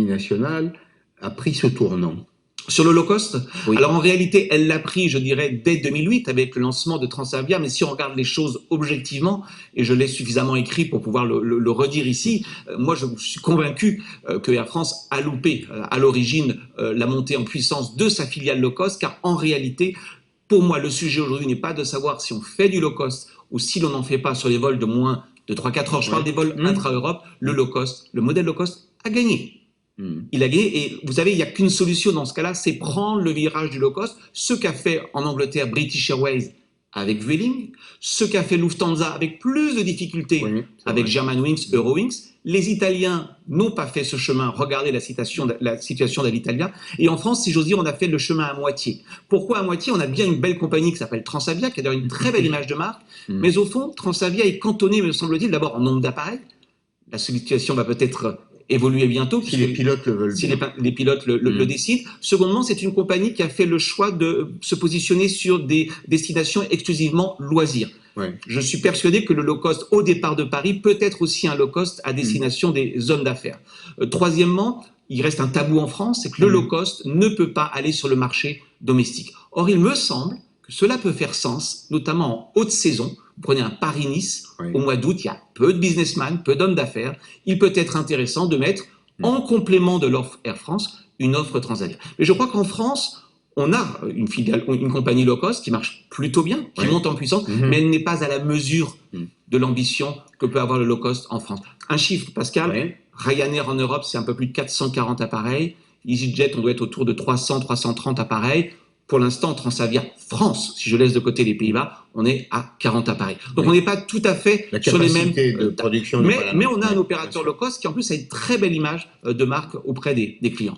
nationale a pris ce tournant? Sur le low cost, Oui. alors en réalité, elle l'a pris, je dirais, dès 2008 avec le lancement de Transavia, mais si on regarde les choses objectivement, et je l'ai suffisamment écrit pour pouvoir le redire ici, moi je suis convaincu que Air France a loupé à l'origine la montée en puissance de sa filiale low cost, car en réalité, pour moi, le sujet aujourd'hui n'est pas de savoir si on fait du low cost ou si l'on n'en fait pas sur les vols de moins de 3-4 heures. Je parle des vols intra-Europe, le low cost, le modèle low cost a gagné. Il a gagné et vous savez, il n'y a qu'une solution dans ce cas-là, c'est prendre le virage du low cost. Ce qu'a fait en Angleterre British Airways avec Vueling, ce qu'a fait Lufthansa avec plus de difficultés avec Germanwings, Eurowings. Les Italiens n'ont pas fait ce chemin. Regardez la situation d'Alitalia. Et en France, si j'ose dire, on a fait le chemin à moitié. Pourquoi à moitié? On a bien une belle compagnie qui s'appelle Transavia, qui a d'ailleurs une très belle image de marque. Mais au fond, Transavia est cantonné, me semble-t-il, d'abord en nombre d'appareils. La situation va peut-être évoluer bientôt. Si les pilotes le veulent bien. Si les pilotes le décident. Secondement, c'est une compagnie qui a fait le choix de se positionner sur des destinations exclusivement loisirs. Je suis persuadé que le low cost au départ de Paris peut être aussi un low cost à destination des zones d'affaires. Troisièmement, il reste un tabou en France, c'est que le low cost ne peut pas aller sur le marché domestique. Or, il me semble que cela peut faire sens, notamment en haute saison. Vous prenez un Paris-Nice, au mois d'août, il y a peu de businessmen, peu d'hommes d'affaires. Il peut être intéressant de mettre, en complément de l'offre Air France, une offre Transavia. Mais je crois qu'en France, on a une compagnie low cost qui marche plutôt bien, qui monte en puissance, mais elle n'est pas à la mesure de l'ambition que peut avoir le low cost en France. Un chiffre, Pascal, Ryanair en Europe, c'est un peu plus de 440 appareils. EasyJet, on doit être autour de 300, 330 appareils. Pour l'instant, Transavia France, si je laisse de côté les Pays-Bas, on est à 40 appareils. Donc on n'est pas tout à fait sur les mêmes de production. mais on a un opérateur low cost qui en plus a une très belle image de marque auprès des clients.